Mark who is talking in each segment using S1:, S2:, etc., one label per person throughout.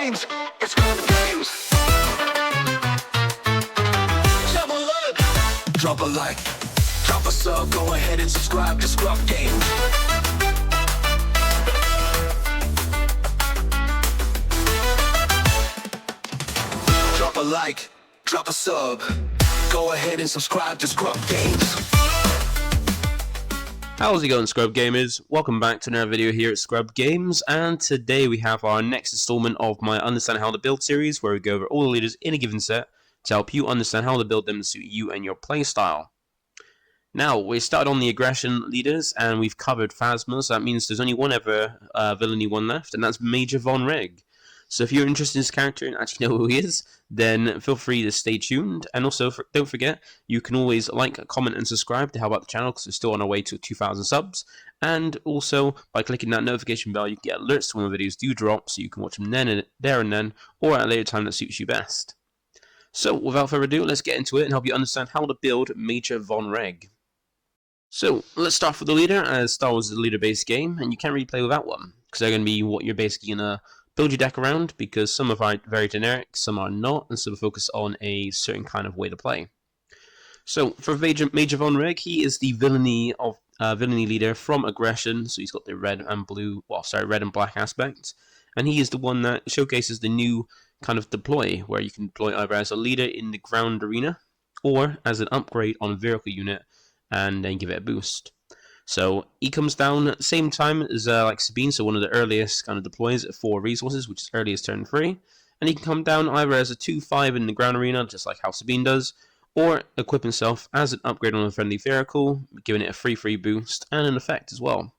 S1: games. It's ScrubGames. Drop a like, drop a sub, go ahead and subscribe to ScrubGames. Drop a like, drop a sub, go ahead and subscribe to ScrubGames.
S2: How's it going, Scrub Gamers? Welcome back to another video here at ScrubGames, and today we have our next installment of my Understand How to Build series, where we go over all the leaders in a given set to help you understand how to build them to suit you and your playstyle. Now, we started on the aggression leaders, and we've covered Phasma, so that means there's only one ever Villainy one left, and that's Major Vonreg. So if you're interested in this character and actually know who he is, then feel free to stay tuned. And also, don't forget, you can always like, comment, and subscribe to help out the channel, because we're still on our way to 2,000 subs. And also, by clicking that notification bell, you can get alerts to when the videos do drop, so you can watch them there and then, or at a later time that suits you best. So, without further ado, let's get into it and help you understand how to build Major Vonreg. So, let's start with the leader, as Star Wars is a leader-based game, and you can't really play without one, because they're going to be what you're basically going to build your deck around, because some are very generic, some are not, and some focus on a certain kind of way to play. So for Major Vonreg, he is the Villainy leader from aggression. So he's got the red and black aspect, and he is the one that showcases the new kind of deploy, where you can deploy either as a leader in the ground arena or as an upgrade on a vehicle unit, and then give it a boost. So he comes down at the same time as like Sabine, so one of the earliest kind of deploys at 4 resources, which is early as turn 3. And he can come down either as a 2/5 in the ground arena, just like how Sabine does, or equip himself as an upgrade on a friendly vehicle, giving it a free boost and an effect as well.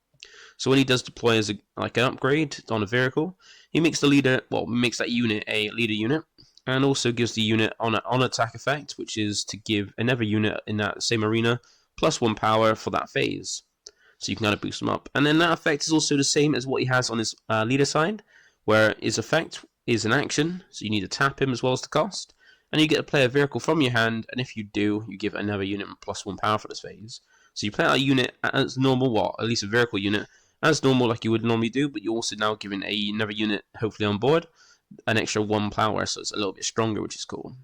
S2: So when he does deploy as an upgrade on a vehicle, he makes makes that unit a leader unit, and also gives the unit on attack effect, which is to give another unit in that same arena +1 power for that phase. So you can kind of boost them up. And then that effect is also the same as what he has on his leader side, where his effect is an action, so you need to tap him as well as the cost. And you get to play a vehicle from your hand, and if you do, you give another unit +1 power for this phase. So you play a unit as normal, at least a vehicle unit, as normal like you would normally do, but you're also now giving another unit, hopefully on board, an extra 1 power, so it's a little bit stronger, which is cool.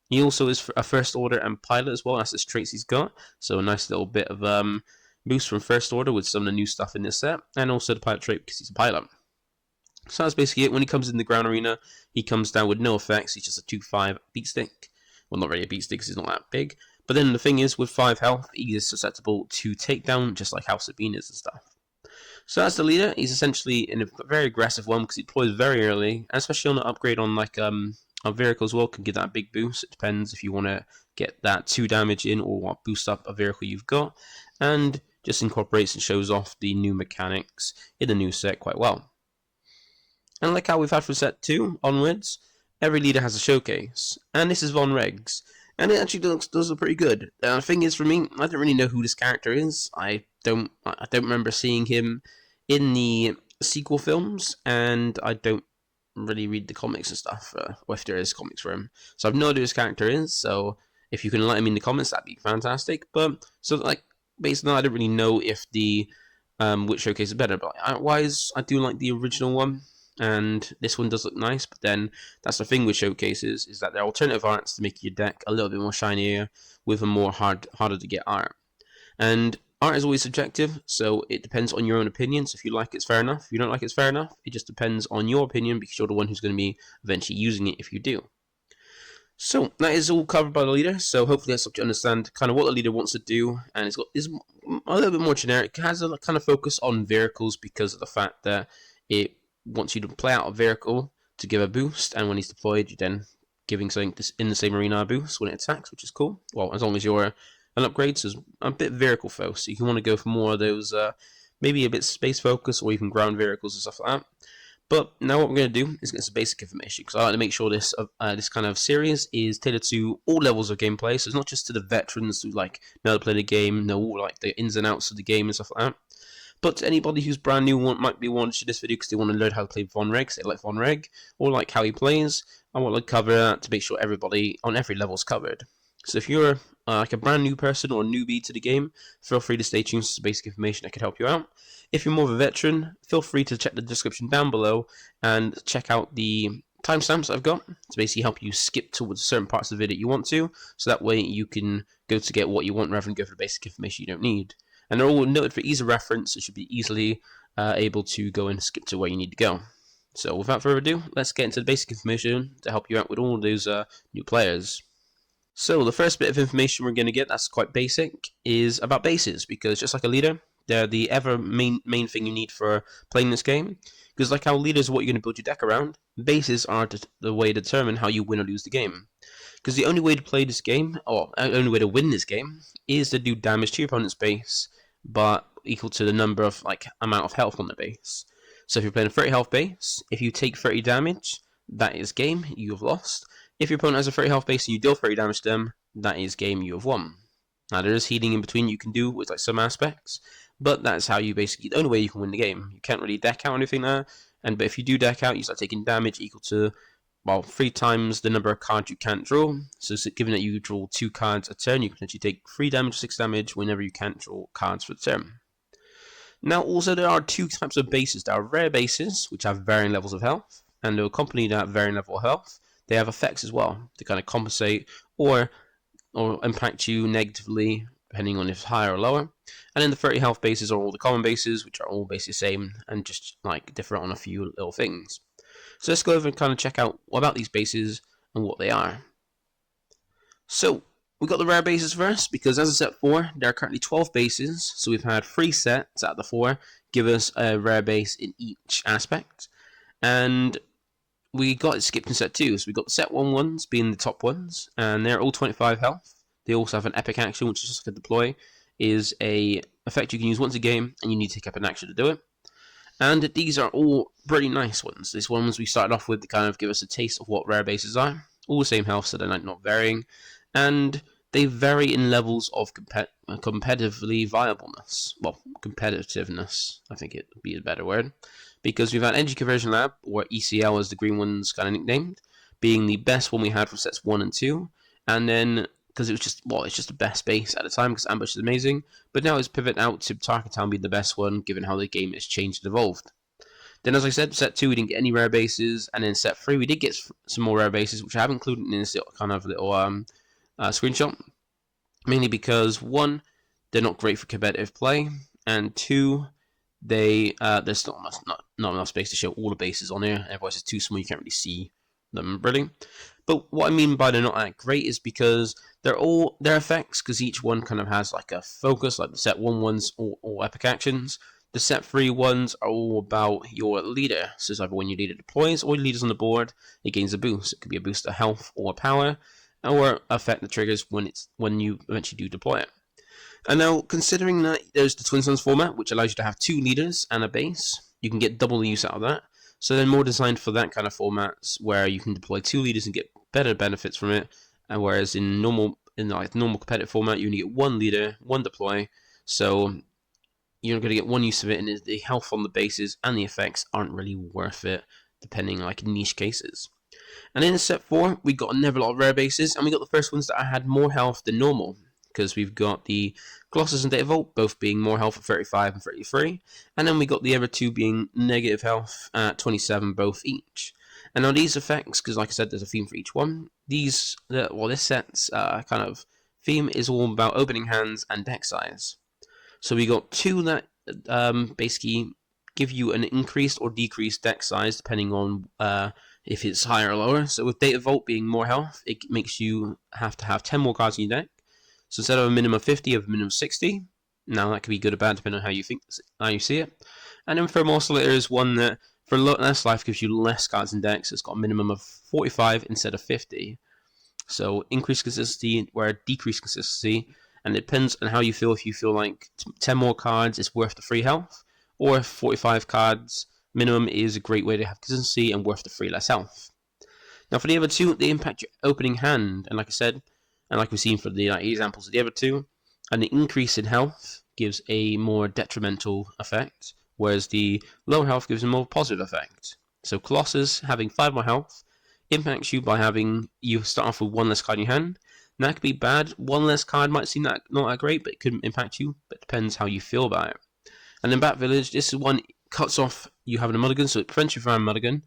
S2: He also is a first order and pilot as well, that's the traits he's got, so a nice little bit of boost from first order with some of the new stuff in this set, and also the pilot trait because he's a pilot. So that's basically it. When he comes in the ground arena, he comes down with no effects. He's just a 2/5 beat stick. Well, not really a beat stick because he's not that big. But then the thing is, with 5 health, he is susceptible to takedown, just like how Sabine is and stuff. So as the leader, he's essentially in a very aggressive one because he deploys very early, and especially on an upgrade on a vehicle as well, can give that a big boost. It depends if you want to get that 2 damage in or want to boost up a vehicle you've got, and just incorporates and shows off the new mechanics in the new set quite well. And like how we've had from set 2 onwards, every leader has a showcase, and this is Vonreg's, and it actually does look pretty good. The thing is, for me, I don't really know who this character is. I don't remember seeing him in the sequel films, and I don't really read the comics and stuff, or if there is comics for him. So I've no idea who this character is, so if you can let him in the comments, that'd be fantastic. But, so like, based on that, I don't really know if the which showcase is better, but otherwise I do like the original one, and this one does look nice. But then that's the thing with showcases, is that they're alternative arts to make your deck a little bit more shinier with a more harder to get art. And art is always subjective, so it depends on your own opinion. So if you like it, it's fair enough. If you don't like it, it's fair enough. It just depends on your opinion, because you're the one who's going to be eventually using it if you do. So that is all covered by the leader, so hopefully that's helped you understand kind of what the leader wants to do, and is a little bit more generic. It has a kind of focus on vehicles because of the fact that it wants you to play out a vehicle to give a boost, and when he's deployed, you're then giving something in the same arena a boost when it attacks, which is cool. Well, as long as you're an upgrade, so it's a bit vehicle focused, so you can want to go for more of those, maybe a bit space focused, or even ground vehicles and stuff like that. But now what we're going to do is get some basic information, because I like to make sure this this kind of series is tailored to all levels of gameplay. So it's not just to the veterans who like know how to play the game, know all like the ins and outs of the game and stuff like that. But to anybody who's brand new, might be watching this video because they want to learn how to play Vonreg, say like Vonreg, or like how he plays, I want to cover that to make sure everybody on every level is covered. So if you're like a brand new person or a newbie to the game, feel free to stay tuned for some basic information that could help you out. If you're more of a veteran, feel free to check the description down below and check out the timestamps I've got to basically help you skip towards certain parts of the video you want to, so that way you can go to get what you want rather than go for the basic information you don't need. And they're all noted for ease of reference, so you should be easily able to go and skip to where you need to go. So without further ado, let's get into the basic information to help you out with all of those new players. So the first bit of information we're going to get that's quite basic is about bases, because just like a leader, they're the main thing you need for playing this game. Because like how leaders are what you're going to build your deck around, bases are the way to determine how you win or lose the game. Because the only way to play this game, or only way to win this game, is to do damage to your opponent's base, but equal to the number of amount of health on the base. So if you're playing a 30 health base, if you take 30 damage, that is game, you have lost. If your opponent has a 30 health base and you deal 30 damage to them, that is game, you have won. Now there is healing in between you can do with some aspects, but that's how you basically, the only way you can win the game. You can't really deck out anything there, but if you do deck out, you start taking damage equal to, well, 3 times the number of cards you can't draw. So given that you draw 2 cards a turn, you can potentially take 3 damage, 6 damage whenever you can't draw cards for the turn. Now also there are 2 types of bases. There are rare bases, which have varying levels of health, and to accompany that varying level of health, they have effects as well to kind of compensate or impact you negatively, depending on if it's higher or lower. And then the 30 health bases are all the common bases, which are all basically the same and just different on a few little things. So let's go over and kind of check out what about these bases and what they are. So we got the rare bases first, because as a set 4, there are currently 12 bases. So we've had 3 sets out of the 4 give us a rare base in each aspect, and we got it skipped in set 2. So we got the set 1 ones being the top ones, and they're all 25 health. They also have an epic action, which is just like a deploy, is a effect you can use once a game, and you need to take up an action to do it. And these are all pretty nice ones. These ones we started off with to kind of give us a taste of what rare bases are. All the same health, so they're not varying, and they vary in levels of competitively viableness. Well, competitiveness, I think it would be a better word. Because we've had Energy Conversion Lab, or ECL as the green one's kind of nicknamed, being the best one we had for sets 1 and 2. And then, because it was just, well, it's just the best base at the time, because Ambush is amazing. But now it's pivot out to Target Town being the best one, given how the game has changed and evolved. Then, as I said, set 2 we didn't get any rare bases, and then set 3 we did get some more rare bases, which I have included in this kind of little screenshot. Mainly because, 1, they're not great for competitive play, and 2, there's not enough space to show all the bases on here. Otherwise, it's too small, you can't really see them really. But what I mean by they're not that great is because they're effects, because each one kind of has like a focus, like the set 1 ones all epic actions. The set 3 ones are all about your leader. So it's either when your leader deploys or your leader's on the board, it gains a boost. It could be a boost to health or power, or effect that triggers when you eventually do deploy it. And now, considering that there's the Twin Suns format, which allows you to have 2 leaders and a base, you can get double the use out of that. So they're more designed for that kind of formats where you can deploy 2 leaders and get better benefits from it. And whereas in normal competitive format, you only get 1 leader, 1 deploy. So you're going to get 1 use of it, and the health on the bases and the effects aren't really worth it, depending in niche cases. And in set 4, we got another lot of rare bases, and we got the first ones that had more health than normal. Because we've got the Colossus and Data Vault both being more health at 35 and 33, and then we got the other 2 being negative health at 27 both each. And now these effects, because like I said, there's a theme for each one. This set's kind of theme is all about opening hands and deck size. So we got 2 that basically give you an increased or decreased deck size depending on if it's higher or lower. So with Data Vault being more health, it makes you have to have 10 more cards in your deck. So instead of a minimum of 50, of a minimum of 60. Now that could be good or bad depending on how you see it. And then Thermal Oscillator is one that for less life gives you less cards in decks. It's got a minimum of 45 instead of 50. So increased consistency where decreased consistency, and it depends on how you feel. If you feel like 10 more cards is worth the free health, or 45 cards minimum is a great way to have consistency and worth the free less health. Now for the other 2, they impact your opening hand, and like I said, and like we've seen for the examples of the other 2, and the increase in health gives a more detrimental effect, whereas the lower health gives a more positive effect. So Colossus, having 5 more health, impacts you by having you start off with 1 less card in your hand. And that could be bad. 1 less card might seem not that great, but it could impact you, but it depends how you feel about it. And then Bat Village, this is one cuts off you having a mulligan, so it prevents you from having a mulligan,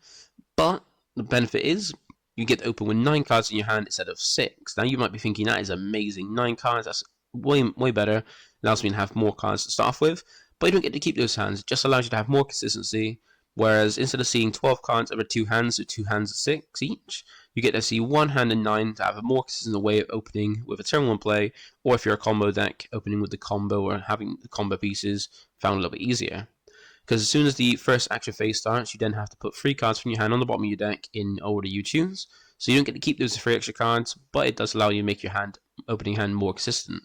S2: but the benefit is you get to open with 9 cards in your hand instead of 6. Now you might be thinking that is amazing. 9 cards, that's way better. Allows me to have more cards to start off with, but you don't get to keep those hands. It just allows you to have more consistency. Whereas instead of seeing 12 cards over 2 hands, so 2 hands of 6 each, you get to see 1 hand and 9 to have a more consistent way of opening with a turn 1 play, or if you're a combo deck, opening with the combo or having the combo pieces found a little bit easier. Because as soon as the first action phase starts, you then have to put 3 cards from your hand on the bottom of your deck in order you choose. So you don't get to keep those 3 extra cards, but it does allow you to make your opening hand more consistent.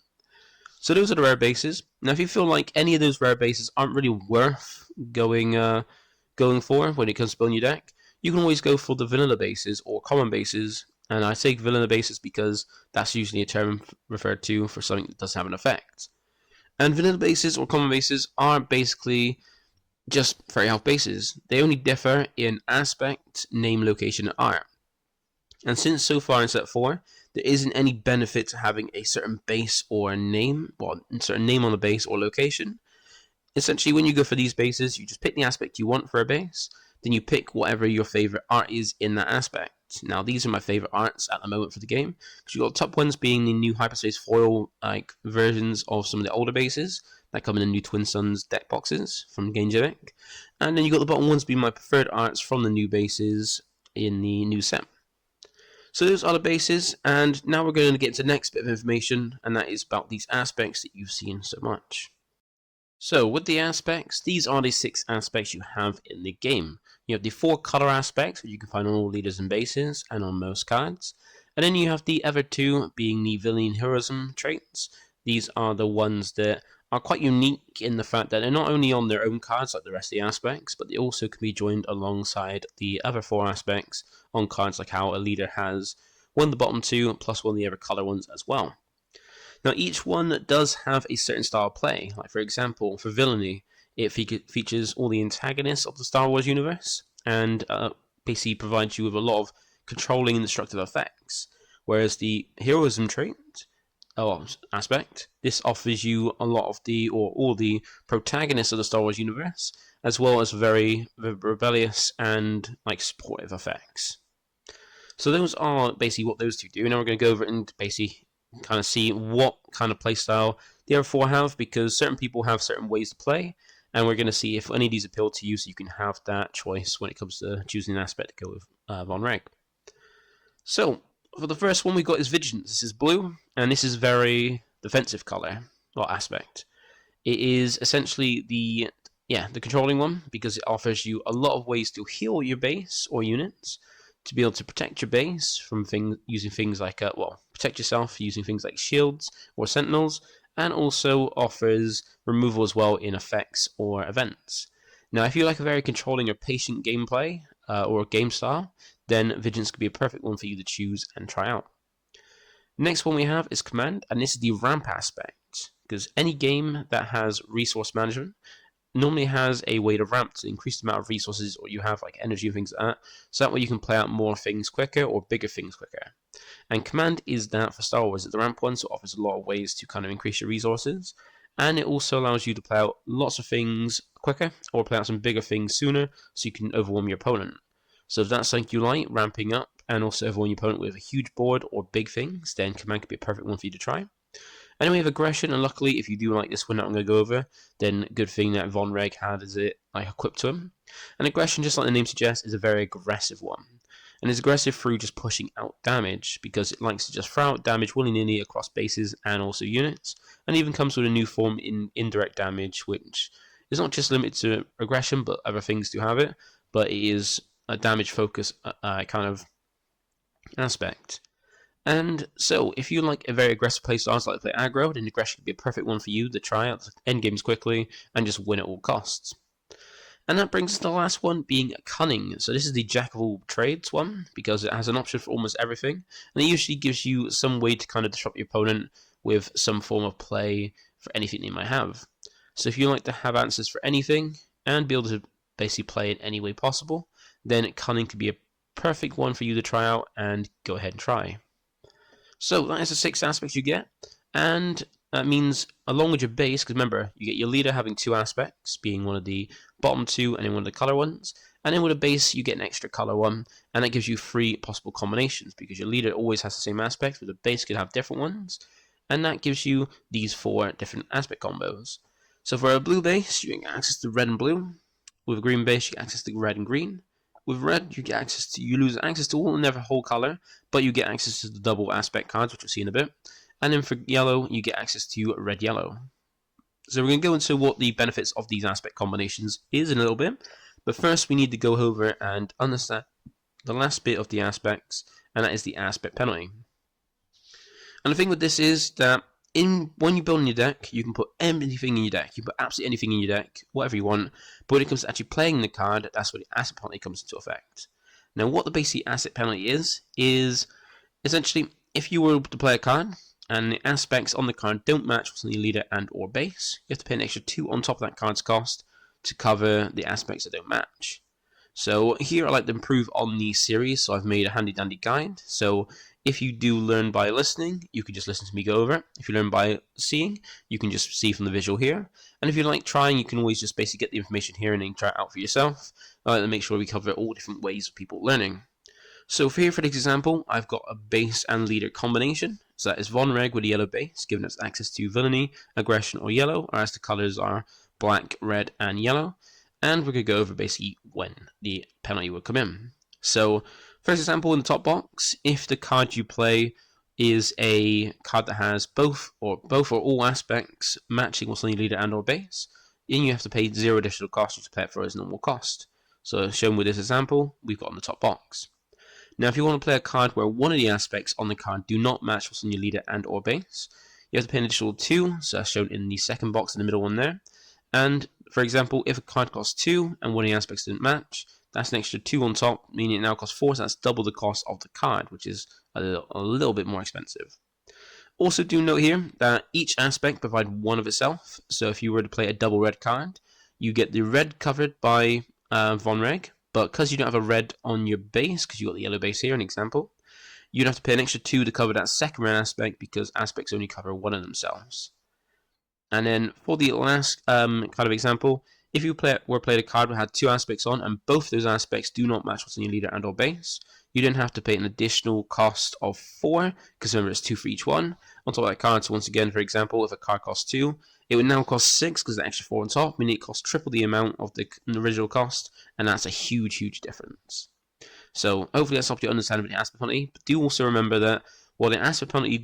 S2: So those are the rare bases. Now if you feel like any of those rare bases aren't really worth going for when it comes to building your deck, you can always go for the vanilla bases or common bases. And I say vanilla bases because that's usually a term referred to for something that doesn't have an effect. And vanilla bases or common bases are basically just fairy health bases. They only differ in aspect, name, location, and art. And since so far in set 4, there isn't any benefit to having a certain base or name, well, a certain name on the base or location. Essentially, when you go for these bases, you just pick the aspect you want for a base, then you pick whatever your favorite art is in that aspect. Now, these are my favorite arts at the moment for the game, because you've got the top ones being the new Hyperspace foil versions of some of the older bases that come in the new Twin Suns deck boxes from Gamejavic, and then you got the bottom ones being my preferred arts from the new bases in the new set. So those are the bases, and now we're going to get to the next bit of information, and that is about these aspects that you've seen so much. So with the aspects, these are the 6 aspects you have in the game. You have the 4 color aspects, which you can find on all leaders and bases, and on most cards. And then you have the other 2 being the Villainy and Heroism traits. These are the ones that are quite unique in the fact that they're not only on their own cards like the rest of the aspects, but they also can be joined alongside the other 4 aspects on cards, like how a leader has one of the bottom 2 plus one of the other color ones as well. Now each one does have a certain style of play. Like for example, for Villainy, it features all the antagonists of the Star Wars universe, and basically provides you with a lot of controlling and destructive effects. Whereas the Heroism trait aspect, this offers you a lot of all the protagonists of the Star Wars universe, as well as very rebellious and supportive effects. So those are basically what those 2 do. Now we're going to go over and basically kind of see what kind of playstyle the other 4 have, because certain people have certain ways to play, and we're going to see if any of these appeal to you, so you can have that choice when it comes to choosing an aspect to go with Vonreg. So for the first one we got is Vigilance. This is blue, and this is very defensive color or aspect. It is essentially the controlling one, because it offers you a lot of ways to heal your base or units, to be able to protect your base from using things like protect yourself using things like shields or sentinels, and also offers removal as well in effects or events. Now if you like a very controlling or patient gameplay or game style, then Vigilance could be a perfect one for you to choose and try out. Next one we have is Command, and this is the ramp aspect, because any game that has resource management normally has a way to ramp to increase the amount of resources or you have, like energy and things like that, so that way you can play out more things quicker or bigger things quicker. And Command is that for Star Wars. It's the ramp one, so it offers a lot of ways to kind of increase your resources, and it also allows you to play out lots of things quicker or play out some bigger things sooner, so you can overwhelm your opponent. So if that's something you like, ramping up and also overwhelm your opponent with a huge board or big things, then Command could be a perfect one for you to try. And then we have Aggression, and luckily if you do like this one that I'm going to go over, then good thing that Vonreg had is it equipped to him. And Aggression, just like the name suggests, is a very aggressive one. And it's aggressive through just pushing out damage, because it likes to just throw out damage willy-nilly across bases and also units, and even comes with a new form in indirect damage, which is not just limited to aggression, but other things do have it, but it is a damage focus kind of aspect. And so, if you like a very aggressive playstyle like play aggro, then Aggression could be a perfect one for you to try out end games quickly and just win at all costs. And that brings us to the last one, being Cunning. So this is the Jack of all trades one, because it has an option for almost everything, and it usually gives you some way to kind of disrupt your opponent with some form of play for anything they might have. So if you like to have answers for anything and be able to basically play in any way possible, then Cunning could be a perfect one for you to try out and go ahead and try. So that is the 6 aspects you get, and that means along with your base, because remember, you get your leader having 2 aspects, being one of the bottom 2 and then one of the color ones, And then with a base, you get an extra color one, and that gives you 3 possible combinations because your leader always has the same aspects, but the base could have different ones. And that gives you these 4 different aspect combos. So for a blue base, you get access to red and blue. With a green base, you get access to red and green. With red, you lose access to all and never whole color, but you get access to the double aspect cards, which we'll see in a bit. And then for yellow, you get access to red yellow. So we're going to go into what the benefits of these aspect combinations is in a little bit. But first, we need to go over and understand the last bit of the aspects, and that is the aspect penalty. And the thing with this is that when you build in your deck, you can put anything in your deck. You can put absolutely anything in your deck, whatever you want. But when it comes to actually playing the card, that's where the asset penalty comes into effect. Now, what the basic asset penalty is essentially if you were to play a card and the aspects on the card don't match what's on your leader and or base, you have to pay an extra 2 on top of that card's cost to cover the aspects that don't match. So here I like to improve on the series, so I've made a handy dandy guide. So if you do learn by listening, you can just listen to me go over it. If you learn by seeing, you can just see from the visual here. And if you like trying, you can always just basically get the information here and then try it out for yourself. I like to make sure we cover all different ways of people learning. So for this example, I've got a base and leader combination. So that is Vonreg with a yellow base, giving us access to Villainy, Aggression, or Yellow, or as the colors are black, red, and yellow. And we're going to go over basically when the penalty will come in. So, first example in the top box, if the card you play is a card that has both or all aspects matching what's on your leader and or base, then you have to pay 0 additional cost to play it for its normal cost. So, shown with this example, we've got on the top box. Now, if you want to play a card where one of the aspects on the card do not match what's on your leader and or base, you have to pay an additional 2, so that's shown in the second box in the middle one there. And, for example, if a card costs 2 and one of the aspects didn't match, that's an extra 2 on top, meaning it now costs 4, so that's double the cost of the card, which is a little bit more expensive. Also do note here that each aspect provides one of itself, so if you were to play a double red card, you get the red covered by Vonreg, but because you don't have a red on your base, because you've got the yellow base here, an example, you'd have to pay an extra 2 to cover that second red aspect, because aspects only cover one of themselves. And then for the last kind of example, if you were played a card that had 2 aspects on and both of those aspects do not match what's in your leader and or base, you then have to pay an additional cost of 4, because remember it's 2 for each one, on top of that card. So once again, for example, if a card costs 2, it would now cost 6 because the extra 4 on top, meaning it costs triple the amount of the original cost, and that's a huge difference. So hopefully that's helped you understand about the aspect penalty, but do also remember that while the aspect penalty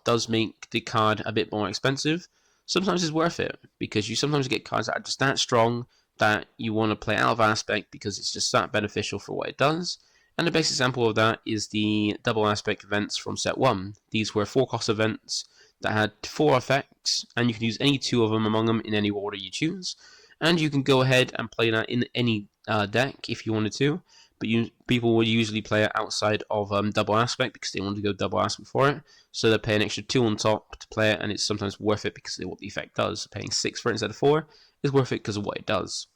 S2: does make the card a bit more expensive, sometimes it's worth it, because you sometimes get cards that are just that strong that you want to play out of aspect because it's just that beneficial for what it does. And the best example of that is the double aspect events from set 1. These were 4 cost events that had 4 effects, and you can use any 2 of them among them in any order you choose. And you can go ahead and play that in any deck if you wanted to, but people will usually play it outside of double aspect because they want to go double aspect for it. So they pay an extra 2 on top to play it, and it's sometimes worth it because of what the effect does. Paying 6 for it instead of 4 is worth it because of what it does.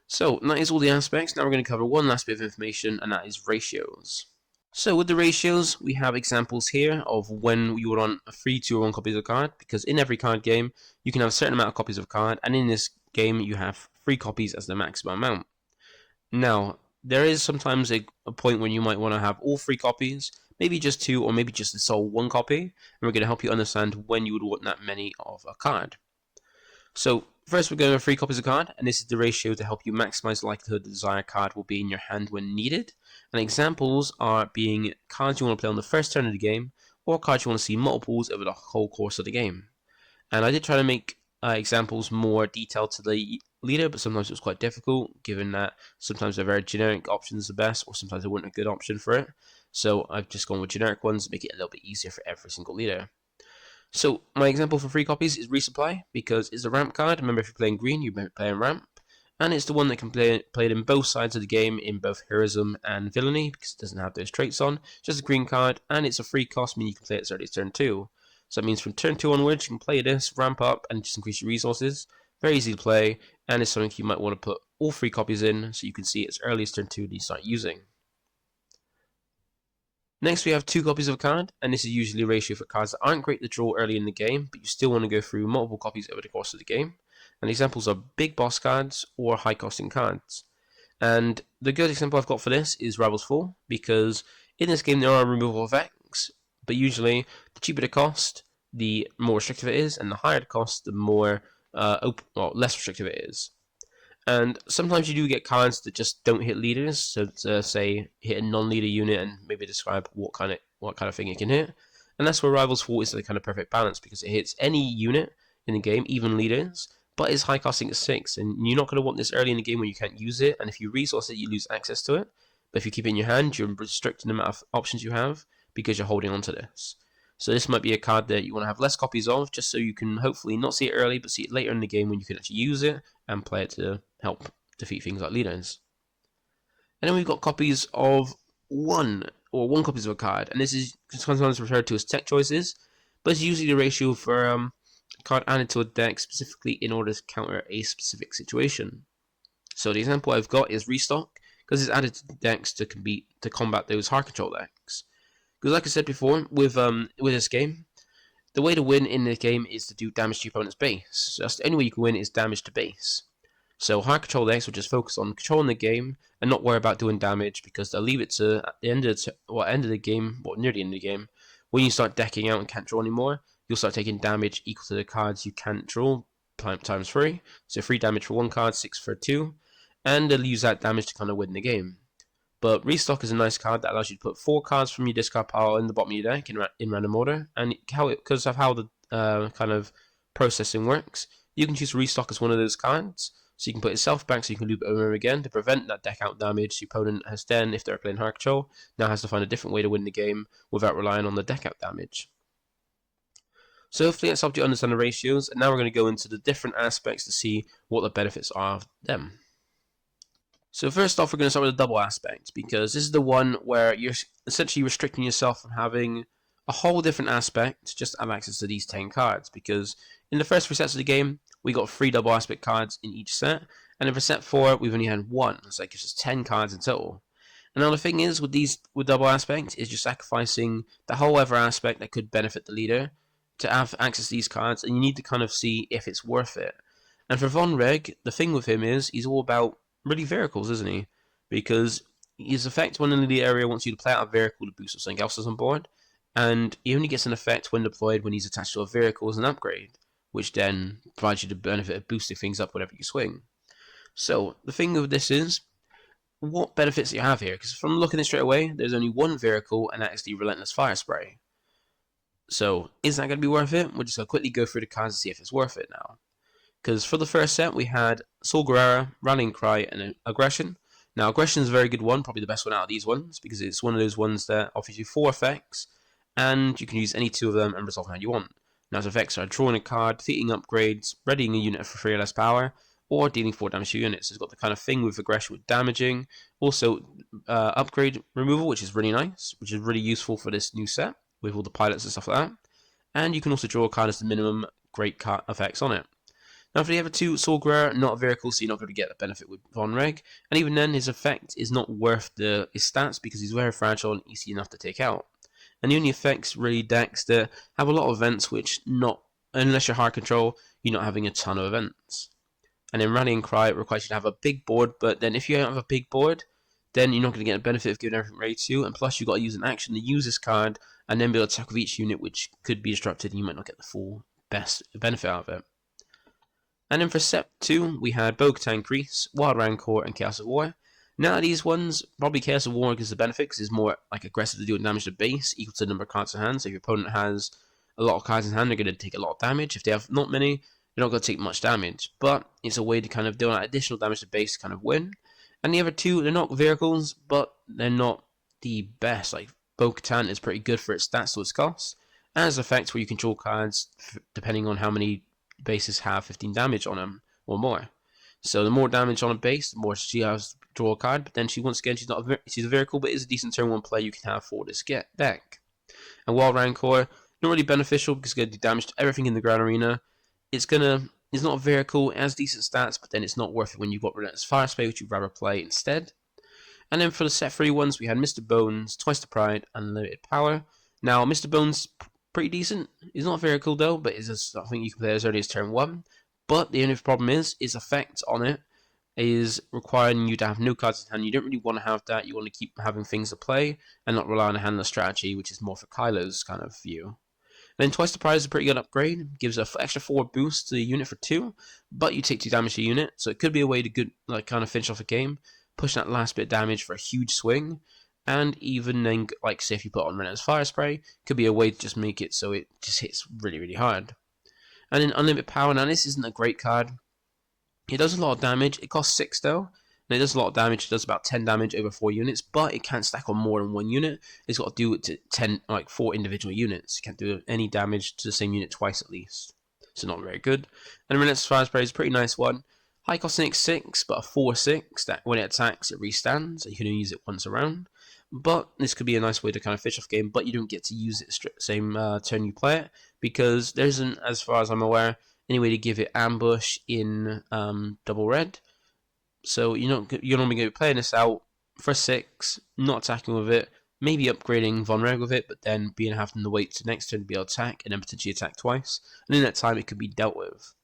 S2: So that is all the aspects. Now we're going to cover one last bit of information, and that is ratios. So with the ratios, we have examples here of when you would want a free 2 or 1 copies of a card, because in every card game, you can have a certain amount of copies of a card, and in this game, you have 3 copies as the maximum amount. Now, there is sometimes a point when you might want to have all 3 copies, maybe just 2, or maybe just the sole 1 copy, and we're going to help you understand when you would want that many of a card. So, first we're going over 3 copies of a card, and this is the ratio to help you maximize the likelihood the desired card will be in your hand when needed. And examples are being cards you want to play on the first turn of the game, or cards you want to see multiples over the whole course of the game. And I did try to make examples more detailed to the leader, but sometimes it was quite difficult, given that sometimes they're very generic options the best, or sometimes they weren't a good option for it. So I've just gone with generic ones to make it a little bit easier for every single leader. So my example for 3 copies is Resupply, because it's a ramp card. Remember, if you're playing green, you're playing ramp. And it's the one that can play played in both sides of the game, in both Heroism and Villainy, because it doesn't have those traits on. It's just a green card, and it's a free cost, meaning you can play it as early as turn 2. So that means from turn 2 onwards, you can play this, ramp up, and just increase your resources. Very easy to play, and it's something you might want to put all 3 copies in, so you can see it as early as turn 2 that you start using. Next, we have 2 copies of a card, and this is usually a ratio for cards that aren't great to draw early in the game, but you still want to go through multiple copies over the course of the game. And examples are big boss cards or high costing cards. And the good example I've got for this is Rivals 4, because in this game there are removal effects, but usually the cheaper the cost, the more restrictive it is, and the higher the cost, the more less restrictive it is. And sometimes you do get cards that just don't hit leaders, so to say hit a non-leader unit and maybe describe what kind of thing it can hit. And that's where Rivals 4 is the kind of perfect balance, because it hits any unit in the game, even leaders, but it's high costing at 6, and you're not going to want this early in the game when you can't use it, and if you resource it, you lose access to it. But if you keep it in your hand, you're restricting the amount of options you have because you're holding on to this. So this might be a card that you want to have less copies of, just so you can hopefully not see it early, but see it later in the game when you can actually use it and play it to help defeat things like leaders. And then we've got copies of one copies of a card, and this is sometimes referred to as tech choices, but it's usually the ratio for a card added to a deck specifically in order to counter a specific situation. So the example I've got is Restock, because it's added to decks to combat those hard control decks. Because like I said before, with this game, the way to win in the game is to do damage to your opponent's base. So that's the only way you can win is damage to base. So hard control decks will just focus on controlling the game and not worry about doing damage, because they'll leave it to at the end of the game, near the end of the game, when you start decking out and can't draw anymore, you'll start taking damage equal to the cards you can't draw times 3. So 3 damage for 1 card, 6 for 2, and they'll use that damage to kind of win the game. But Restock is a nice card that allows you to put 4 cards from your discard pile in the bottom of your deck in random order, and because of how the kind of processing works, you can choose Restock as one of those cards, so you can put itself back so you can loop it over and over again to prevent that deck out damage. The opponent has then, if they're playing hard control, now has to find a different way to win the game without relying on the deck out damage. So hopefully that's helped you understand the ratios, and now we're going to go into the different aspects to see what the benefits are of them. So first off, we're going to start with the double aspect, because this is the one where you're essentially restricting yourself from having a whole different aspect just to have access to these 10 cards, because in the first 3 sets of the game, we got 3 double aspect cards in each set, and in set 4, we've only had 1, so that gives us 10 cards in total. And now the thing is, with double aspect, is you're sacrificing the whole other aspect that could benefit the leader to have access to these cards, and you need to kind of see if it's worth it. And for Vonreg, the thing with him is, he's all about really vehicles, isn't he? Because his effect when in the area wants you to play out a vehicle to boost something else that's on board, and he only gets an effect when deployed when he's attached to a vehicle as an upgrade, which then provides you the benefit of boosting things up whenever you swing. So the thing with this is, what benefits do you have here? Because from looking at it straight away, there's only one vehicle, and that is the Relentless Fire Spray. So is that going to be worth it? We're just going to quickly go through the cards to see if it's worth it now. Because for the first set, we had Soul Guerrera, Rallying Cry, and Aggression. Now, Aggression is a very good one, probably the best one out of these ones, because it's one of those ones that offers you 4 effects, and you can use any 2 of them and resolve how you want. Now, its effects are drawing a card, defeating upgrades, readying a unit for 3 or less power, or dealing 4 damage to units. So it's got the kind of thing with Aggression with damaging. Also, upgrade removal, which is really nice, which is really useful for this new set, with all the pilots and stuff like that. And you can also draw a card as the minimum great card effects on it. Now for the other 2, Soul Guerrera, not a vehicle, so you're not going to get the benefit with Vonreg, and even then his effect is not worth his stats because he's very fragile and easy enough to take out. And the only effects really decks that have a lot of events which unless you're hard control, you're not having a ton of events. And then Rallying Cry, it requires you to have a big board, but then if you don't have a big board, then you're not going to get a benefit of giving everything ready to, and plus you've got to use an action to use this card, and then be able to attack with each unit which could be disrupted, and you might not get the full best benefit out of it. And then for set 2, we had Bo-Katan Increase, Wild Rancor, and Chaos of War. Now these ones, probably Chaos of War gives the benefit because it's more like aggressive to doing damage to base, equal to the number of cards in hand. So if your opponent has a lot of cards in hand, they're going to take a lot of damage. If they have not many, they're not going to take much damage. But it's a way to kind of do that additional damage to base to kind of win. And the other 2, they're not vehicles, but they're not the best. Like Bo-Katan is pretty good for its stats to its cost, and has effects where you control cards depending on how many bases have 15 damage on them or more. So the more damage on a base, the more she has to draw a card. But then once again, she's a vehicle, but is a decent turn 1 play you can have for this deck. And Wild Rancor, not really beneficial because it's going to do damage to everything in the ground arena. It's not a vehicle, it has decent stats, but then it's not worth it when you've got Relentless Fire Spray, which you'd rather play instead. And then for the set 3 ones, we had Mr. Bones, Twice the Pride, and Limited Power. Now, Mr. Bones, pretty decent. He's not a vehicle though, but I think you can play as early as turn 1. But the only problem is its effect on it is requiring you to have no cards in hand. You don't really want to have that. You want to keep having things to play and not rely on a handler strategy, which is more for Kylo's kind of view. Then Twice the Prize is a pretty good upgrade. Gives an extra 4 boost to the unit for 2, but you take 2 damage to the unit, so it could be a way to good kind of finish off a game, push that last bit of damage for a huge swing, and even then, like say if you put on Rena's Fire Spray, could be a way to just make it so it just hits really, really hard. And then Unlimited Power. Now this isn't a great card. It does a lot of damage. It costs 6 though. And it does a lot of damage. It does about 10 damage over 4 units, but it can't stack on more than 1 unit. It's got to do it to 4 individual units. It can't do any damage to the same unit twice at least. So not very good. And Rena's Fire Spray is a pretty nice one. High costing 6, but a 4/6 that when it attacks, it restands. You can only use it once around. But this could be a nice way to kind of fish off game, but you don't get to use it same turn you play it, because there isn't, as far as I'm aware, any way to give it ambush in double red. So you're normally going to be playing this out for 6, not attacking with it, maybe upgrading Vonreg with it, but then having to wait to next turn to be able to attack, and then potentially attack twice. And in that time, it could be dealt with.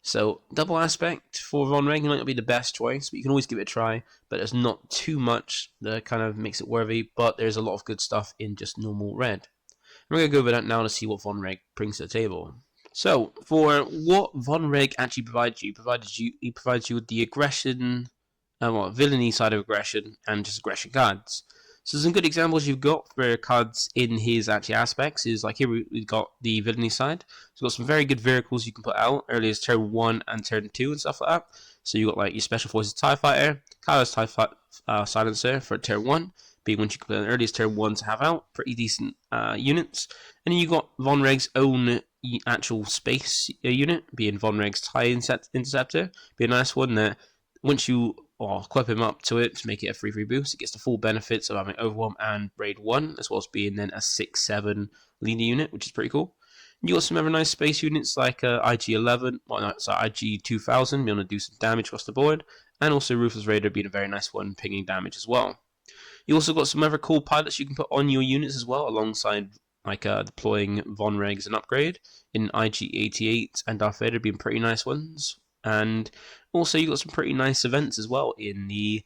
S2: So double aspect for Vonreg might not be the best choice, but you can always give it a try. But there's not too much that kind of makes it worthy, but there's a lot of good stuff in just normal red. We're going to go over that now to see what Vonreg brings to the table. So, for what Vonreg actually provides you, he provides you with the aggression, villainy side of aggression, and just aggression cards. So some good examples you've got for cards in his actually aspects is like here we've got the villainy side. So we've got some very good vehicles you can put out early as turn 1 and turn 2 and stuff like that. So you've got like your Special Forces TIE Fighter, Kylo's TIE Silencer for turn 1, being when you can play an earliest turn 1 to have out, pretty decent units. And then you got Vonreg's own actual space unit, being Vonreg's TIE Interceptor, be a nice one that once you equip him up to it to make it a 3/3 boost, it gets the full benefits of having Overwhelm and Raid 1, as well as being then a 6/7 leader unit, which is pretty cool. You got some other nice space units like IG-11, IG-2000, being able to do some damage across the board, and also Ruthless Raider being a very nice one, pinging damage as well. You also got some other cool pilots you can put on your units as well, alongside deploying Vonreg as an upgrade in IG-88 and Darth Vader being pretty nice ones. And also you got some pretty nice events as well in the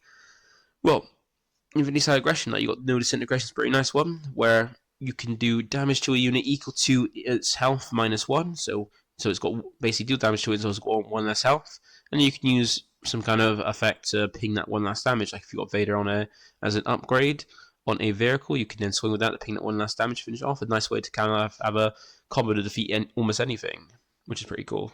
S2: Infinity Side Aggression. Like you got No Disintegration is a pretty nice one, where you can do damage to a unit equal to its health -1. So it's got basically deal damage to it, so it's got 1 less health, and you can use some kind of effect to ping that 1 less damage. Like if you got Vader on as an upgrade on a vehicle, you can then swing with that to ping that 1 less damage, finish off. A nice way to kind of have a combo to defeat almost anything, which is pretty cool.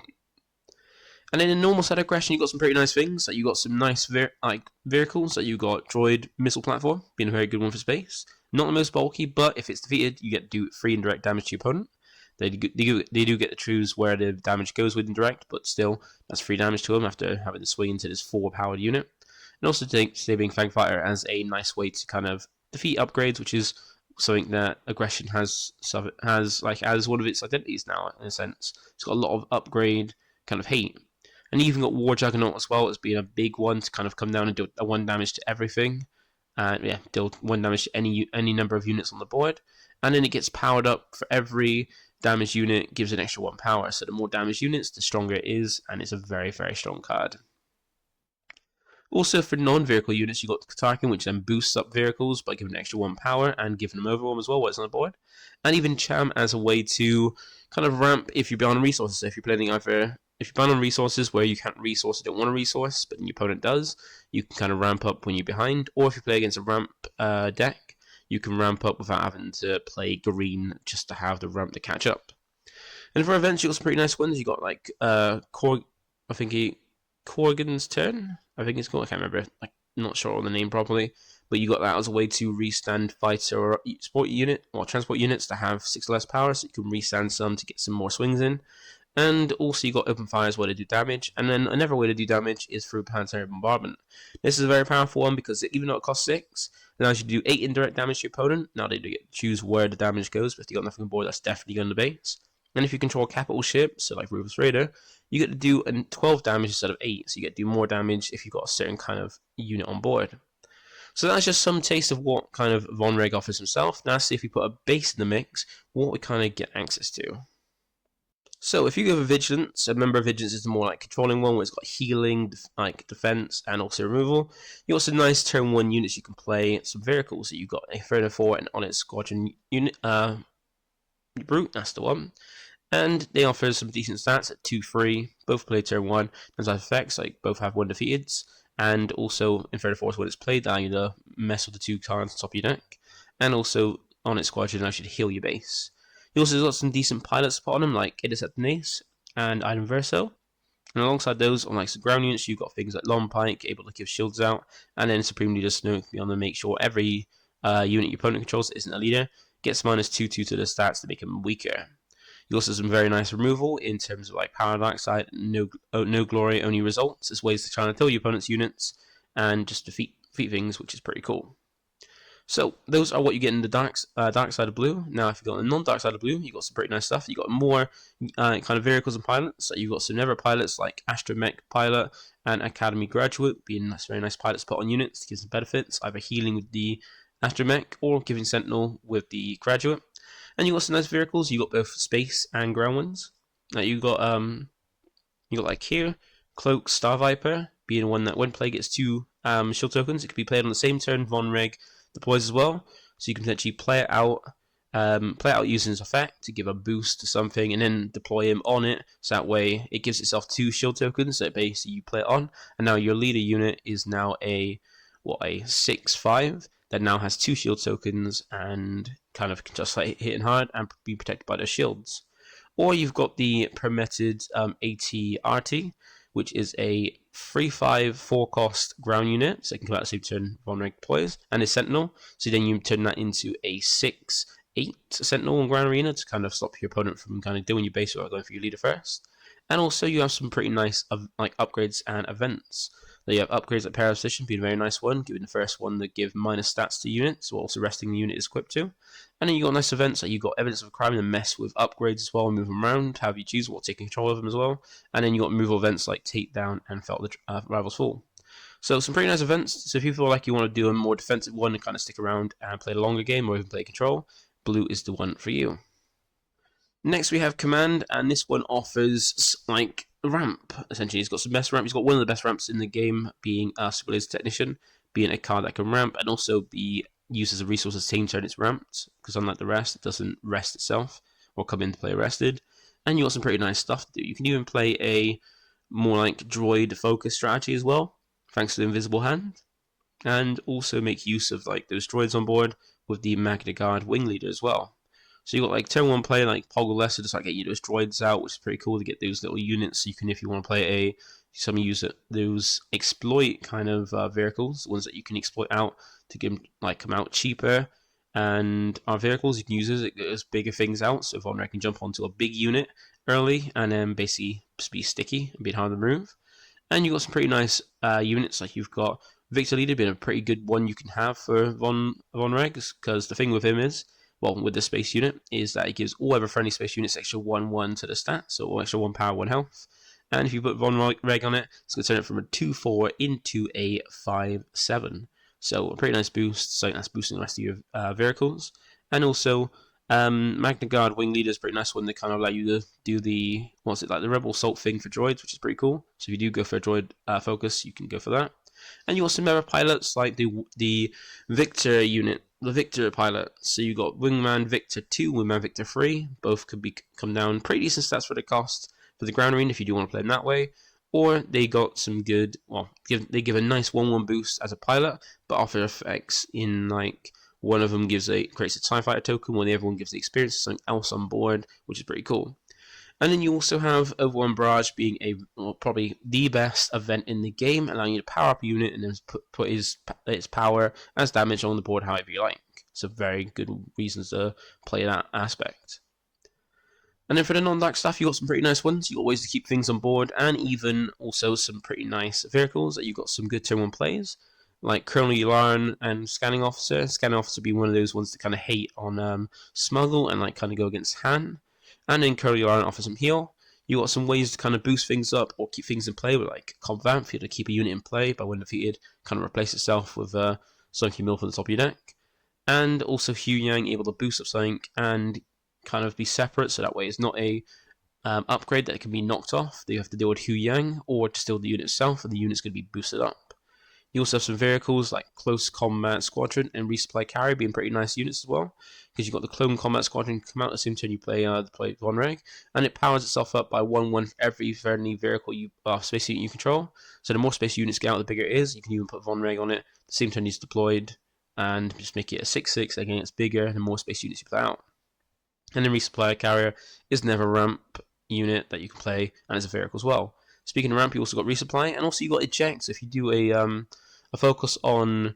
S2: And then in normal side aggression, you got some pretty nice things. Like you got some nice vehicles. Like you got Droid Missile Platform, being a very good one for space. Not the most bulky, but if it's defeated, you get to do 3 indirect damage to your opponent. They do get to choose where the damage goes with indirect, but still, that's 3 damage to them after having to swing into this 4-powered unit. And also take Saving Fang Fighter as a nice way to kind of defeat upgrades, which is something that aggression has like as one of its identities now, in a sense. It's got a lot of upgrade kind of hate. And you even got War Juggernaut as well as being a big one to kind of come down and do a 1 damage to everything. And deal 1 damage to any number of units on the board. And then it gets powered up for every damage unit, gives an extra 1 power. So the more damage units, the stronger it is, and it's a very, very strong card. Also for non-vehicle units, you got the Katarkin, which then boosts up vehicles by giving an extra 1 power and giving them Overwhelm as well while it's on the board. And even Cham as a way to kind of ramp if you're behind on resources. So if you're playing if you're bound on resources where you can't resource, don't want a resource, but your opponent does, you can kind of ramp up when you're behind. Or if you play against a ramp deck, you can ramp up without having to play green just to have the ramp to catch up. And for events, you got some pretty nice ones. You got like Corgan's Turn, I think it's called. I can't remember. I'm not sure on the name properly, but you got that as a way to restand fighter or sport unit or transport units to have 6 less power, so you can restand some to get some more swings in. And also you got Open Fire as a way to do damage, and then another way to do damage is through Planetary Bombardment. This is a very powerful one because even though it costs 6, it allows you to do 8 indirect damage to your opponent. Now they do get to choose where the damage goes, but if you got nothing on board, that's definitely going to base. And if you control capital ships, so like Ruthless Raider, you get to do 12 damage instead of 8, so you get to do more damage if you've got a certain kind of unit on board. So that's just some taste of what kind of Vonreg offers himself. Now let's see if we put a base in the mix, what we kind of get access to. So if you go for Vigilance, a member of Vigilance is the more like controlling one, where it's got healing, like defense, and also removal. You got some nice turn 1 units you can play, some vehicles. So you've got a 34 and on its squadron unit, Brute, that's the one. And they offer some decent stats at 2-3, both play turn 1. There's effects, like both have 1 defeated, and also Inferno Force when it's played, allow you to mess with the 2 cards on top of your deck. And also on its squadron allows you to heal your base. You also got some decent pilots spot on them, like Intercept Nace and Item Verso. And alongside those, on like some ground units, you've got things like Long Pike, able to give shields out, and then Supreme Leader Snow can be on to make sure every unit your opponent controls isn't a leader, gets -2/2 to the stats to make them weaker. You also have some very nice removal in terms of like Power Dark Side, no glory, only results, as ways to try and kill your opponent's units and just defeat things, which is pretty cool. So those are what you get in the dark side of blue. Now, if you go on the non-dark side of blue, you got some pretty nice stuff. You got more kind of vehicles and pilots. So you got some Never pilots like Astromech Pilot and Academy Graduate, being nice, very nice pilot spot on units to give some benefits, either healing with the Astromech or giving Sentinel with the Graduate. And you got some nice vehicles. You got both space and ground ones. Now you got like here, Cloak Star Viper, being one that when played gets 2 shield tokens. It can be played on the same turn Vonreg deploys as well, so you can potentially play it out using his effect to give a boost to something, and then deploy him on it. So that way, it gives itself 2 shield tokens. So basically, you play it on, and now your leader unit is now a 6/5 that now has 2 shield tokens and kind of can just like hitting hard and be protected by their shields. Or you've got the permitted AT-RT, which is a 3/5 4-cost ground unit, so it can come out the same turn Vonreg deploys, and a Sentinel. So then you turn that into a 6/8 Sentinel in Ground Arena to kind of stop your opponent from kind of doing your base without going for your leader first. And also you have some pretty nice like upgrades and events. So you have upgrades at Pair of Position being a very nice one, giving the first one that give minus stats to units, while also resting the unit is equipped to. And then you got nice events like you got Evidence of Crime and mess with upgrades as well, and move them around, however you choose, while taking control of them as well. And then you got removal events like Takedown and Felt the Rivals Fall. So some pretty nice events. So if you feel like you want to do a more defensive one and kind of stick around and play a longer game or even play control, blue is the one for you. Next we have Command, and this one offers like a ramp. Essentially, he's got some best ramp. He's got one of the best ramps in the game, being Super Laser Technician, being a card that can ramp and also be used as a resource as same turn it's ramped. Because unlike the rest, it doesn't rest itself or come into play rested. And you got some pretty nice stuff to do. You can even play a more like droid focus strategy as well, thanks to the Invisible Hand, and also make use of like those droids on board with the Magna Guard Wing Leader as well. So you got like turn 1 play like Poggle Lesser, just like get you those droids out, which is pretty cool to get those little units. So you can, if you want to play some use those exploit kind of vehicles, the ones that you can exploit out to give like come out cheaper. And our vehicles you can use it as bigger things out. So Vonreg can jump onto a big unit early and then basically just be sticky and be hard to move. And you got some pretty nice units, like you've got Victor Leader being a pretty good one you can have for Vonreg, because the thing with him is, well, with the space unit, is that it gives all other friendly space units extra 1/1 to the stat, so extra 1 power, 1 health. And if you put Vonreg on it, it's going to turn it from a 2/4 into a 5/7. So a pretty nice boost, so that's boosting the rest of your vehicles. And also, Magna Guard Wing Leader is a pretty nice one that kind of allow you to do the, the Rebel Assault thing for droids, which is pretty cool. So if you do go for a droid focus, you can go for that. And you also have pilots like the Victor unit, the Victor pilot. So you got Wingman Victor 2, Wingman Victor 3. Both could come down pretty decent stats for the cost for the ground arena if you do want to play them that way. Or they got some good, they give a nice 1/1 boost as a pilot, but offer effects in like one of them creates a TIE Fighter token, while the other one gives the experience of something else on board, which is pretty cool. And then you also have Overwhelm Barrage being probably the best event in the game, allowing you to power up a unit and then put its power as damage on the board however you like. So very good reasons to play that aspect. And then for the non-dark stuff, you got some pretty nice ones. You got ways to keep things on board, and even also some pretty nice vehicles that you got some good turn 1 plays, like Colonel Yularen and Scanning Officer. Scanning Officer being one of those ones that kind of hate on Smuggle and like kind of go against Han. And then Colonel Yularen offers some heal. You got some ways to kind of boost things up or keep things in play with like Comvamp, for you to keep a unit in play by when defeated, kind of replace itself with something mill from the top of your deck. And also Hugh Yang able to boost up something and kind of be separate, so that way it's not a upgrade that can be knocked off that you have to deal with Hu Yang, or to steal the unit itself, and the unit's going to be boosted up. You also have some vehicles like Close Combat Squadron and Resupply Carrier being pretty nice units as well, because you've got the Clone Combat Squadron come out at the same time you play Vonreg, and it powers itself up by 1/1 for every friendly vehicle space unit you control. So the more space units get out, the bigger it is. You can even put Vonreg on it at the same time it's deployed, and just make it a 6/6. Again, it's bigger the more space units you play out. And then Resupply Carrier is never ramp unit that you can play, and it's a vehicle as well. Speaking of ramp, you also got resupply, and also you got eject. So if you do a focus on,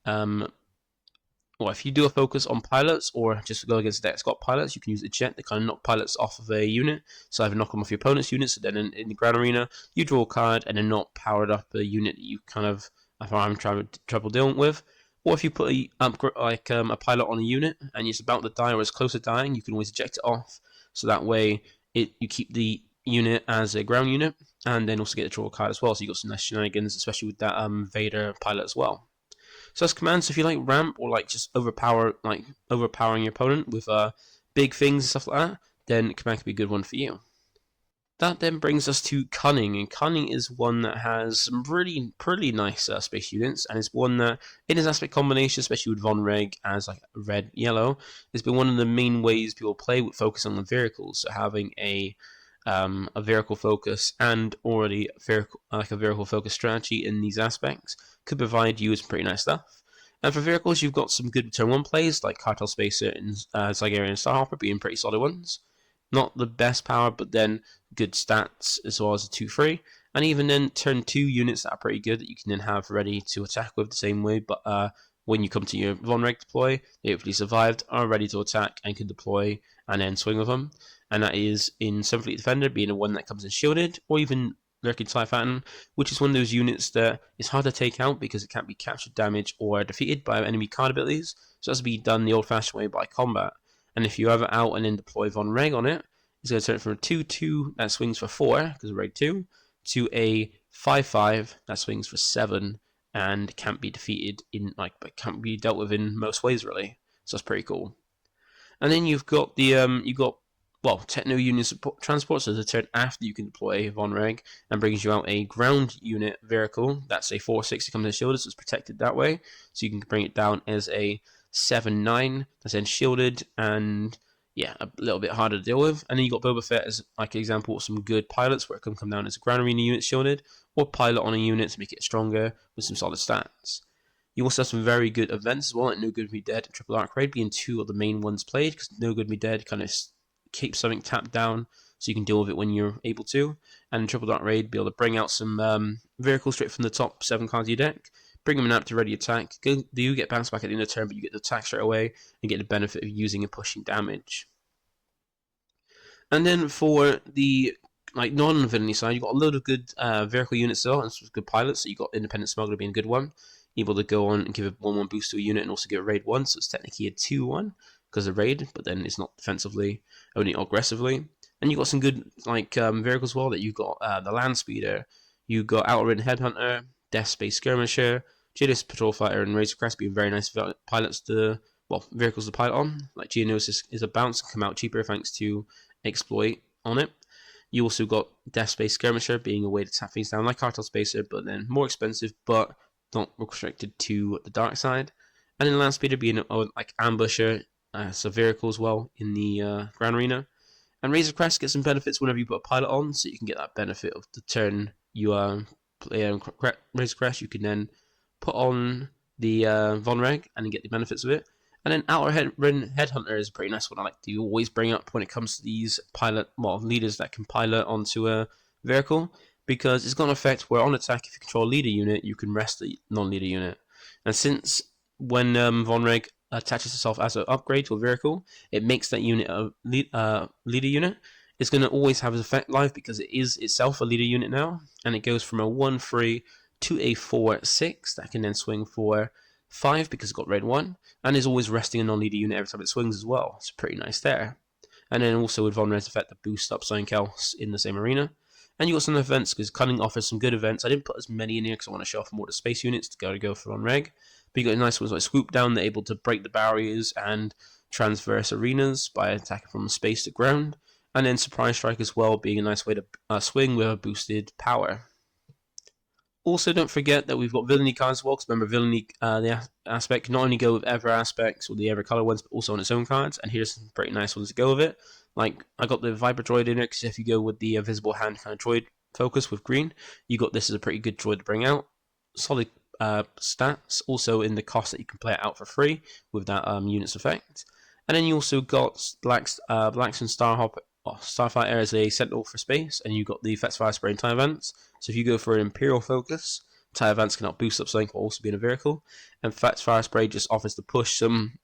S2: if you do a focus on pilots, or just go against a deck that's got pilots, you can use eject to kind of knock pilots off of a unit. So either knock them off your opponent's unit, so then in the ground arena you draw a card and then not powered up a unit that you kind of I'm trouble dealing with. Or if you put a pilot on a unit and it's about to die or it's close to dying, you can always eject it off. So that way you keep the unit as a ground unit, and then also get a draw card as well. So you got some nice shenanigans, especially with that Vader pilot as well. So that's commands. If you like ramp or like just overpowering your opponent with big things and stuff like that, then command could be a good one for you. That then brings us to Cunning, and Cunning is one that has some pretty nice space units, and it's one that, in its aspect combination, especially with Vonreg as like red, yellow, has been one of the main ways people play with focus on the vehicles. So having a vehicle focus and already a vehicle focus strategy in these aspects could provide you with some pretty nice stuff. And for vehicles, you've got some good turn 1 plays like Cartel Spacer and Zygarde and Starhopper being pretty solid ones. Not the best power, but then good stats as well as a 2/3. And even then, turn 2 units that are pretty good that you can then have ready to attack with the same way. But when you come to your Vonreg deploy, they hopefully survived, are ready to attack, and can deploy and then swing with them. And that is in 7th Fleet Defender being a one that comes in shielded, or even Lurking TIE Phantom, which is one of those units that is hard to take out because it can't be captured, damaged, or defeated by enemy card abilities. So it has to be done the old-fashioned way by combat. And if you ever out and then deploy Vonreg on it, it's going to turn it from a 2/2 that swings for 4 because of raid 2 to a 5/5 that swings for 7 and can't be defeated but can't be dealt with in most ways really. So that's pretty cool. And then you've got the Techno Union support transport, so the turn after you can deploy Vonreg, and brings you out a ground unit vehicle that's a 4/6 comes in shielded, so it's protected that way. So you can bring it down as a 7/9 that's then shielded and a little bit harder to deal with. And then you got Boba Fett as like an example of some good pilots where it can come down as a ground arena unit shielded, or pilot on a unit to make it stronger with some solid stats. You also have some very good events as well, like No Good Me Dead and Triple Arc Raid being 2 of the main ones played, because No Good Me Dead kind of keeps something tapped down so you can deal with it when you're able to, and Triple Dark Raid be able to bring out some vehicles straight from the top 7 cards of your deck, bring them out to ready attack. You get bounced back at the end of the turn, but you get the attack straight away and get the benefit of using and pushing damage. And then for the non-villainy side, you've got a load of good vehicle units as well, and some good pilots. So you've got Independent Smuggler being a good one, able to go on and give a 1/1 boost to a unit and also give a raid 1, so it's technically a 2/1 because of raid, but then it's not defensively, only aggressively. And you got some good vehicles as well. That you got the Land Speeder, you got Outer-Ridden Headhunter, Death Space Skirmisher, Geonosis Patrol Fighter, and Razor Crest being very nice pilots vehicles to pilot on. Like Geonosis is a bounce and come out cheaper thanks to exploit on it. You also got Death Space Skirmisher being a way to tap things down like Cartel Spacer, but then more expensive, but not restricted to the dark side. And then Land Speeder being like Ambusher. So vehicle as well in the ground arena. And Razor Crest gets some benefits whenever you put a pilot on, so you can get that benefit of the turn you play Razor Crest. You can then put on the Vonreg and then get the benefits of it. And then Outer-Ridden Headhunter is a pretty nice one I like to always bring up when it comes to these leaders that can pilot onto a vehicle, because it's got an effect where on attack, if you control a leader unit, you can rest the non-leader unit. And since when Vonreg attaches itself as an upgrade to a vehicle, it makes that unit a leader unit. It's going to always have its effect live because it is itself a leader unit now, and it goes from a 1/3 to a 4/6 that can then swing for 5 because it's got raid 1, and is always resting a non-leader unit every time it swings as well. It's pretty nice there. And then also with Vonreg's effect that boosts up something else in the same arena. And you got some events because Cunning offers some good events. I didn't put as many in here because I want to show off more of the space units to go for Vonreg. But you got nice ones like Swoop Down, they're able to break the barriers and transverse arenas by attacking from space to ground. And then Surprise Strike as well, being a nice way to swing with a boosted power. Also, don't forget that we've got Villainy cards as well, because remember, Villainy, the aspect can not only go with Ever aspects or the Ever color ones, but also on its own cards, and here's some pretty nice ones to go with it. Like, I got the Viper Droid in it, because if you go with the Visible Hand kind of droid focus with green, you got this as a pretty good droid to bring out. Solid stats, also in the cost that you can play it out for free with that units effect. And then you also got Blackson Starfighter as a Sentinel for space, and you got the Fetch Fire Spray and TIE Advance. So if you go for an Imperial focus, TIE Advance cannot boost up something, but also be in a vehicle. And Fetch Fire Spray just offers to push some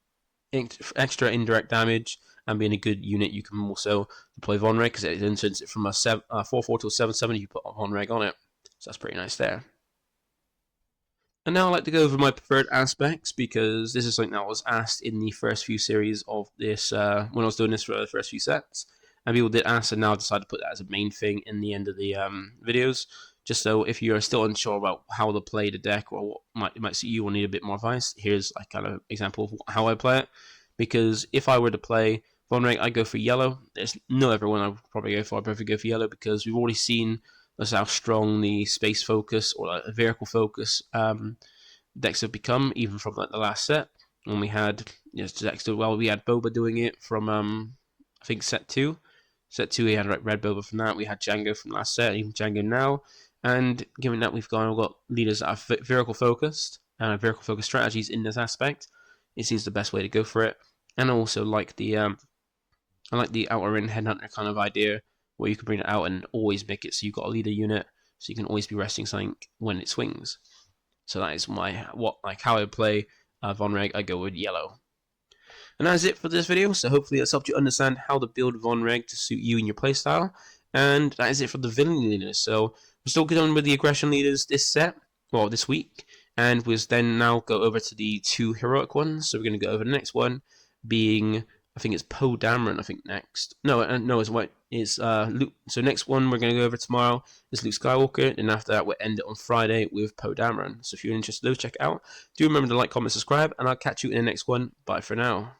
S2: extra indirect damage, and being a good unit, you can also deploy Vonreg, because it turns it from a 4/4 to a 7/7, you put Vonreg on it. So that's pretty nice there. And now I'd like to go over my preferred aspects, because this is something that was asked in the first few series of this, when I was doing this for the first few sets. And people did ask, and now I've decided to put that as a main thing in the end of the videos, just so if you're still unsure about how to play the deck, or what might suit you or need a bit more advice, here's like kind of example of how I play it. Because if I were to play Vonreg, I'd go for yellow. There's no other one I would probably go for. I'd prefer go for yellow, because we've already seen how strong the space focus or like, vehicle focus decks have become, even from like the last set. When we had decks, well, we had Boba doing it from I think set 2. Set 2, we had Red Boba from that. We had Django from last set, even Django now. And given that we've got leaders that are vehicle focused and vehicle focused strategies in this aspect, it seems the best way to go for it. And I also like the outer ring headhunter kind of idea, where you can bring it out and always make it so you've got a leader unit, so you can always be resting something when it swings. So that is how I play Vonreg. I go with yellow. And that's it for this video, so hopefully that's helped you understand how to build Vonreg to suit you and your playstyle. And that is it for the villain leaders. So we're still going with the aggression leaders this set, well, this week. And we'll then now go over to the 2 heroic ones. So we're going to go over the next one, being, I think it's Poe Dameron, I think, next. No, it's Luke. So next one we're going to go over tomorrow is Luke Skywalker, and after that we'll end it on Friday with Poe Dameron. So if you're interested, check it out. Do remember to like, comment, subscribe, and I'll catch you in the next one. Bye for now.